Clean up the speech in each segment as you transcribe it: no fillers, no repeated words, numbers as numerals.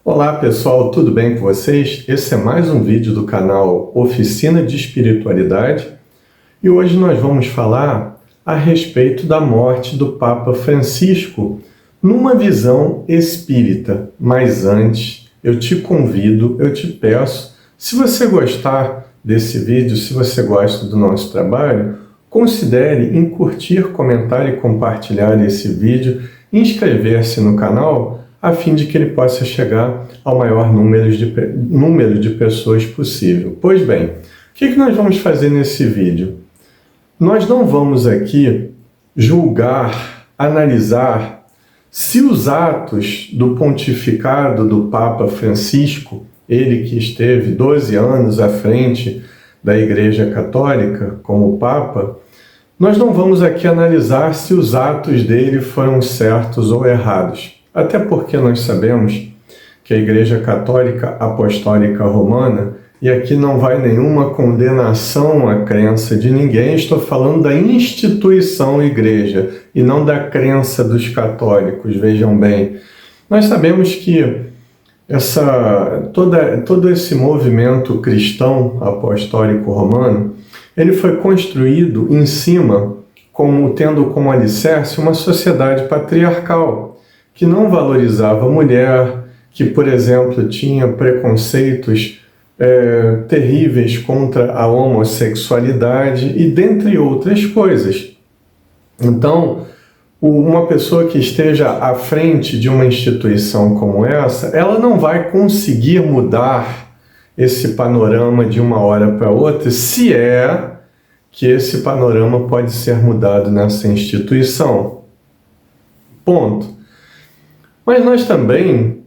Olá pessoal, tudo bem com vocês? Esse é mais um vídeo do canal Oficina de Espiritualidade e hoje nós vamos falar a respeito da morte do Papa Francisco numa visão espírita. Mas antes, eu te convido, eu te peço, se você gostar desse vídeo, se você gosta do nosso trabalho, considere em curtir, comentar e compartilhar esse vídeo, inscrever-se no canal, a fim de que ele possa chegar ao maior número de pessoas possível. Pois bem, o que nós vamos fazer nesse vídeo? Nós não vamos aqui julgar, analisar se os atos do pontificado do Papa Francisco, ele que esteve 12 anos à frente da Igreja Católica como Papa, nós não vamos aqui analisar se os atos dele foram certos ou errados. Até porque nós sabemos que a Igreja Católica Apostólica Romana, e aqui não vai nenhuma condenação à crença de ninguém, estou falando da instituição Igreja e não da crença dos católicos, vejam bem. Nós sabemos que todo esse movimento cristão apostólico romano, ele foi construído em cima, tendo como alicerce uma sociedade patriarcal, que não valorizava a mulher, que, por exemplo, tinha preconceitos terríveis contra a homossexualidade e dentre outras coisas. Então, uma pessoa que esteja à frente de uma instituição como essa, ela não vai conseguir mudar esse panorama de uma hora para outra, se é que esse panorama pode ser mudado nessa instituição. Ponto. Mas nós também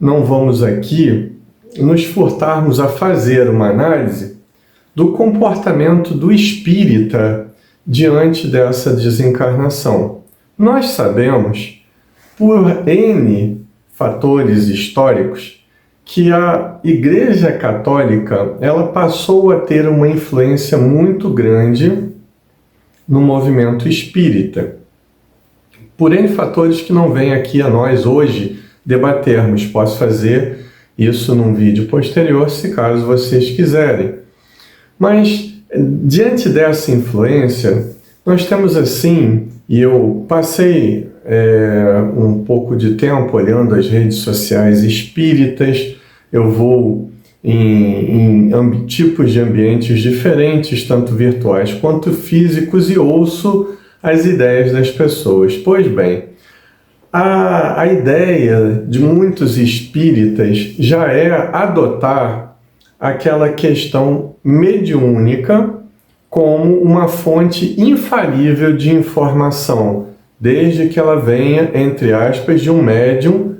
não vamos aqui nos furtarmos a fazer uma análise do comportamento do espírita diante dessa desencarnação. Nós sabemos, por N fatores históricos, que a Igreja Católica ela passou a ter uma influência muito grande no movimento espírita. Por N fatores que não vem aqui a nós hoje debatermos. Posso fazer isso num vídeo posterior, se caso vocês quiserem. Mas, diante dessa influência, nós temos assim, e eu passei um pouco de tempo olhando as redes sociais espíritas, eu vou em tipos de ambientes diferentes, tanto virtuais quanto físicos, e ouço as ideias das pessoas. Pois bem, a ideia de muitos espíritas já é adotar aquela questão mediúnica como uma fonte infalível de informação, desde que ela venha, entre aspas, de um médium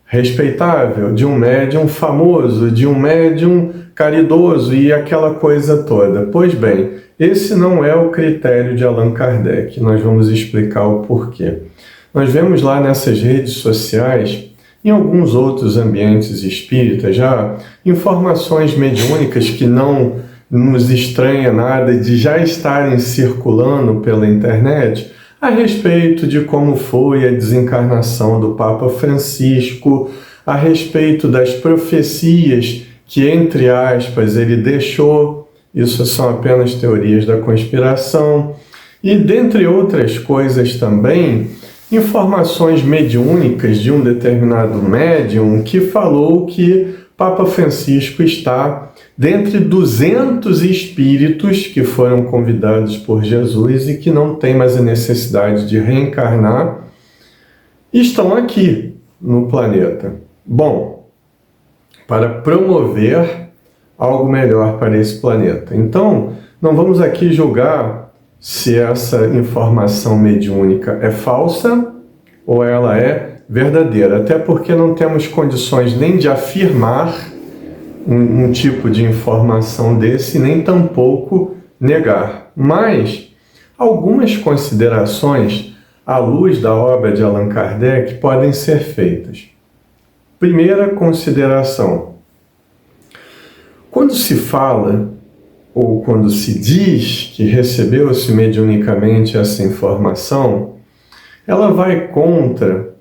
respeitável, de um médium famoso, de um médium caridoso e aquela coisa toda. Pois bem, esse não é o critério de Allan Kardec. Nós vamos explicar o porquê. Nós vemos lá nessas redes sociais, em alguns outros ambientes espíritas, já informações mediúnicas que não nos estranha nada de já estarem circulando pela internet a respeito de como foi a desencarnação do Papa Francisco, a respeito das profecias que, entre aspas, ele deixou. Isso são apenas teorias da conspiração. E, dentre outras coisas também, informações mediúnicas de um determinado médium que falou que Papa Francisco está dentre 200 espíritos que foram convidados por Jesus e que não têm mais a necessidade de reencarnar, estão aqui no planeta. Bom, para promover algo melhor para esse planeta. Então, não vamos aqui julgar se essa informação mediúnica é falsa ou ela é verdadeira, até porque não temos condições nem de afirmar um tipo de informação desse, nem tampouco negar. Mas algumas considerações à luz da obra de Allan Kardec podem ser feitas. Primeira consideração: quando se fala ou quando se diz que recebeu-se mediunicamente essa informação, ela vai contra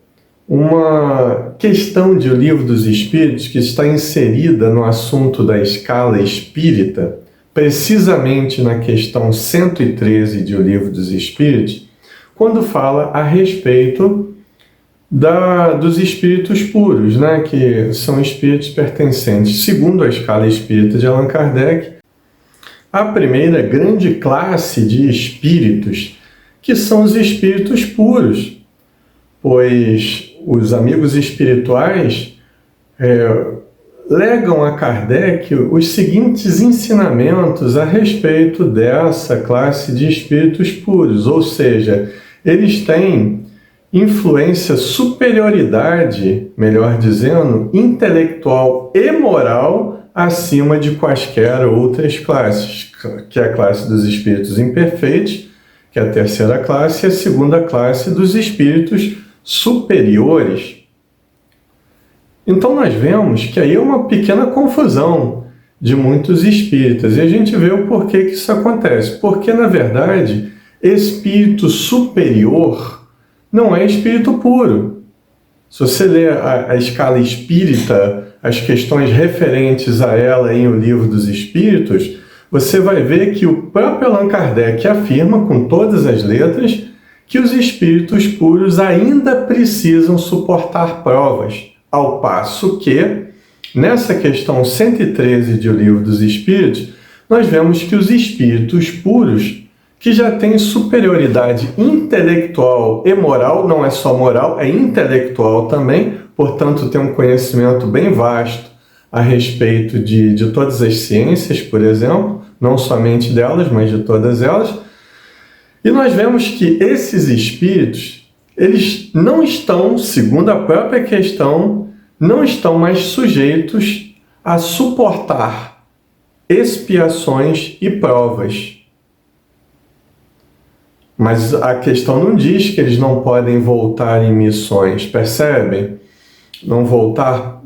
uma questão de O Livro dos Espíritos que está inserida no assunto da escala espírita, precisamente na questão 113 de O Livro dos Espíritos, quando fala a respeito dos espíritos puros, né, que são espíritos pertencentes, segundo a escala espírita de Allan Kardec, a primeira grande classe de espíritos, que são os espíritos puros, pois os amigos espirituais legam a Kardec os seguintes ensinamentos a respeito dessa classe de espíritos puros, ou seja, eles têm influência, superioridade, melhor dizendo, intelectual e moral acima de quaisquer outras classes, que é a classe dos espíritos imperfeitos, que é a terceira classe, e a segunda classe dos espíritos superiores. Então nós vemos que aí é uma pequena confusão de muitos espíritas, e a gente vê o porquê que isso acontece. Porque, na verdade, espírito superior não é espírito puro. Se você ler a escala espírita, as questões referentes a ela em O Livro dos Espíritos, você vai ver que o próprio Allan Kardec afirma com todas as letras que os espíritos puros ainda precisam suportar provas, ao passo que, nessa questão 113 de O Livro dos Espíritos, nós vemos que os espíritos puros, que já têm superioridade intelectual e moral, não é só moral, é intelectual também, portanto tem um conhecimento bem vasto a respeito de todas as ciências, por exemplo, não somente delas, mas de todas elas. E nós vemos que esses espíritos, eles não estão, segundo a própria questão, não estão mais sujeitos a suportar expiações e provas. Mas a questão não diz que eles não podem voltar em missões, percebem? Não voltar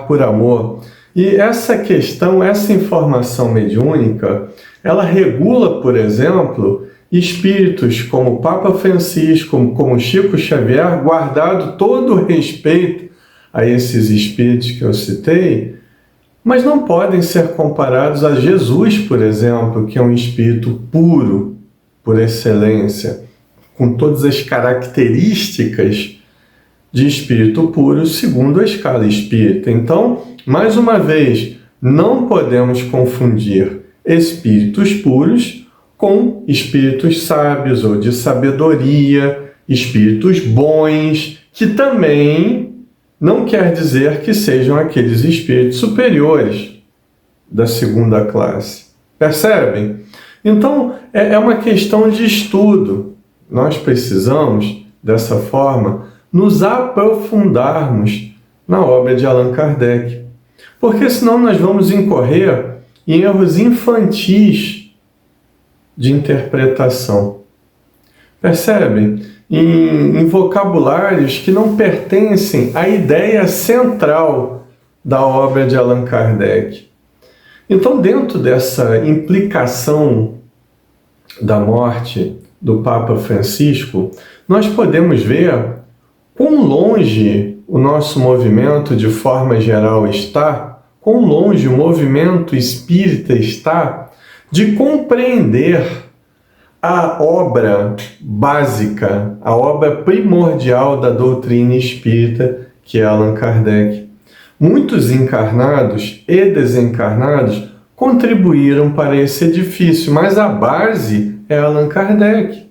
por amor. E essa questão, essa informação mediúnica, ela regula, por exemplo, espíritos como o Papa Francisco, como Chico Xavier, guardado todo o respeito a esses espíritos que eu citei, mas não podem ser comparados a Jesus, por exemplo, que é um espírito puro, por excelência, com todas as características de espírito puro, segundo a escala espírita. Então, mais uma vez, não podemos confundir espíritos puros com espíritos sábios ou de sabedoria, espíritos bons, que também não quer dizer que sejam aqueles espíritos superiores da segunda classe. Percebem? Então, é uma questão de estudo. Nós precisamos, dessa forma, nos aprofundarmos na obra de Allan Kardec. Porque senão nós vamos incorrer em erros infantis de interpretação. Percebem? Em vocabulários que não pertencem à ideia central da obra de Allan Kardec. Então, dentro dessa implicação da morte do Papa Francisco, nós podemos ver quão longe o nosso movimento, de forma geral, está, quão longe o movimento espírita está de compreender a obra básica, a obra primordial da doutrina espírita, que é Allan Kardec. Muitos encarnados e desencarnados contribuíram para esse edifício, mas a base é Allan Kardec.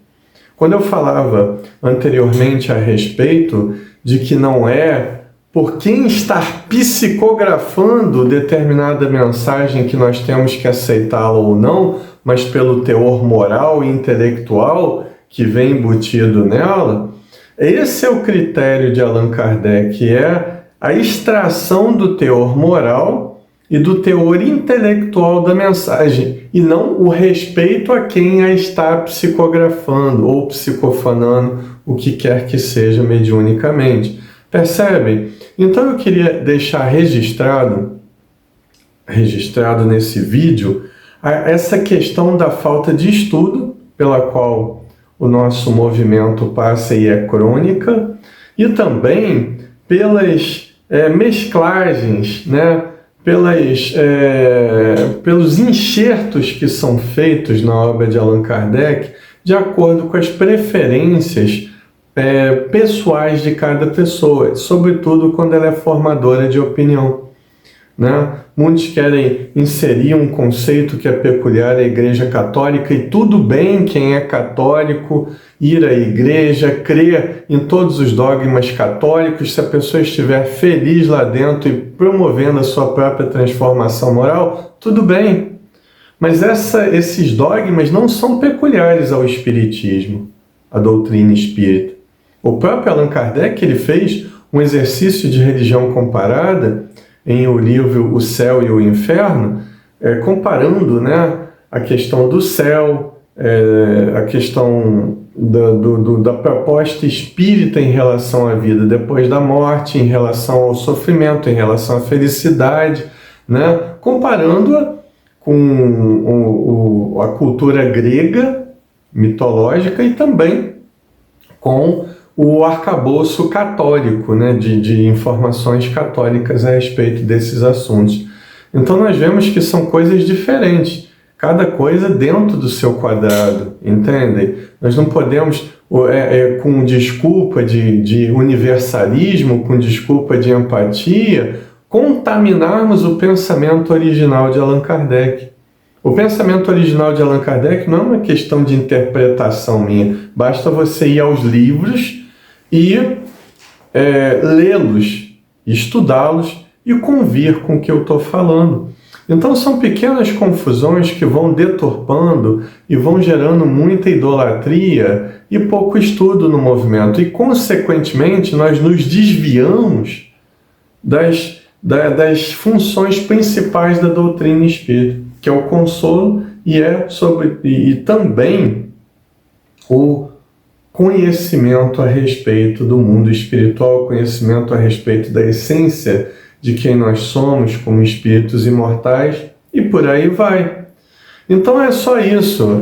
Quando eu falava anteriormente a respeito de que não é por quem está psicografando determinada mensagem que nós temos que aceitá-la ou não, mas pelo teor moral e intelectual que vem embutido nela, esse é o critério de Allan Kardec, que é a extração do teor moral e do teor intelectual da mensagem, e não o respeito a quem a está psicografando ou psicofonando, o que quer que seja mediunicamente. Percebem? Então eu queria deixar registrado nesse vídeo essa questão da falta de estudo pela qual o nosso movimento passa e é crônica, e também pelas mesclagens, né? Pelos enxertos que são feitos na obra de Allan Kardec, de acordo com as preferências pessoais de cada pessoa, sobretudo quando ela é formadora de opinião, né? Muitos querem inserir um conceito que é peculiar à Igreja Católica, e tudo bem quem é católico ir à igreja, crer em todos os dogmas católicos, se a pessoa estiver feliz lá dentro e promovendo a sua própria transformação moral, tudo bem. Mas esses dogmas não são peculiares ao Espiritismo, à doutrina espírita. O próprio Allan Kardec ele fez um exercício de religião comparada em o livro O Céu e o Inferno, comparando, né, a questão do céu, a questão da proposta espírita em relação à vida depois da morte, em relação ao sofrimento, em relação à felicidade, né, comparando-a com a cultura grega, mitológica, e também com o arcabouço católico, né, de informações católicas a respeito desses assuntos. Então nós vemos que são coisas diferentes, cada coisa dentro do seu quadrado, entendem? Nós não podemos, com desculpa de universalismo, com desculpa de empatia, contaminarmos o pensamento original de Allan Kardec. O pensamento original de Allan Kardec não é uma questão de interpretação minha, basta você ir aos livros e lê-los, estudá-los e convir com o que eu estou falando. Então são pequenas confusões que vão deturpando e vão gerando muita idolatria e pouco estudo no movimento. E, consequentemente, nós nos desviamos das funções principais da doutrina espírita, que é o consolo e também o conhecimento a respeito do mundo espiritual, conhecimento a respeito da essência de quem nós somos como espíritos imortais, e por aí vai. Então é só isso,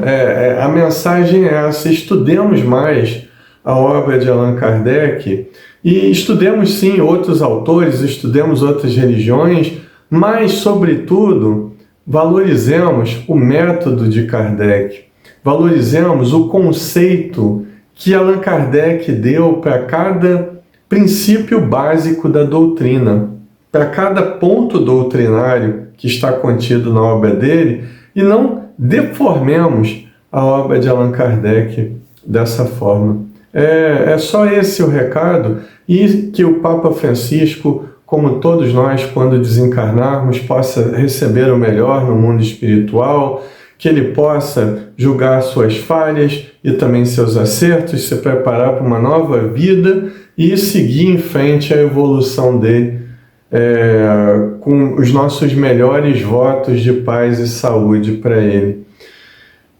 a mensagem é essa: estudemos mais a obra de Allan Kardec, e estudemos sim outros autores, estudemos outras religiões, mas, sobretudo, valorizemos o método de Kardec, valorizemos o conceito que Allan Kardec deu para cada princípio básico da doutrina, para cada ponto doutrinário que está contido na obra dele, e não deformemos a obra de Allan Kardec dessa forma. É só esse o recado, e que o Papa Francisco, como todos nós, quando desencarnarmos, possa receber o melhor no mundo espiritual, que ele possa julgar suas falhas e também seus acertos, se preparar para uma nova vida e seguir em frente a evolução dele, com os nossos melhores votos de paz e saúde para ele.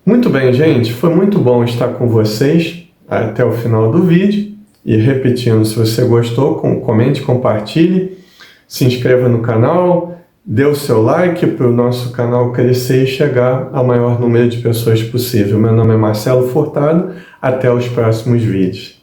Muito bem, gente, foi muito bom estar com vocês até o final do vídeo. E repetindo, se você gostou, comente, compartilhe, se inscreva no canal, dê o seu like para o nosso canal crescer e chegar ao maior número de pessoas possível. Meu nome é Marcelo Furtado, até os próximos vídeos.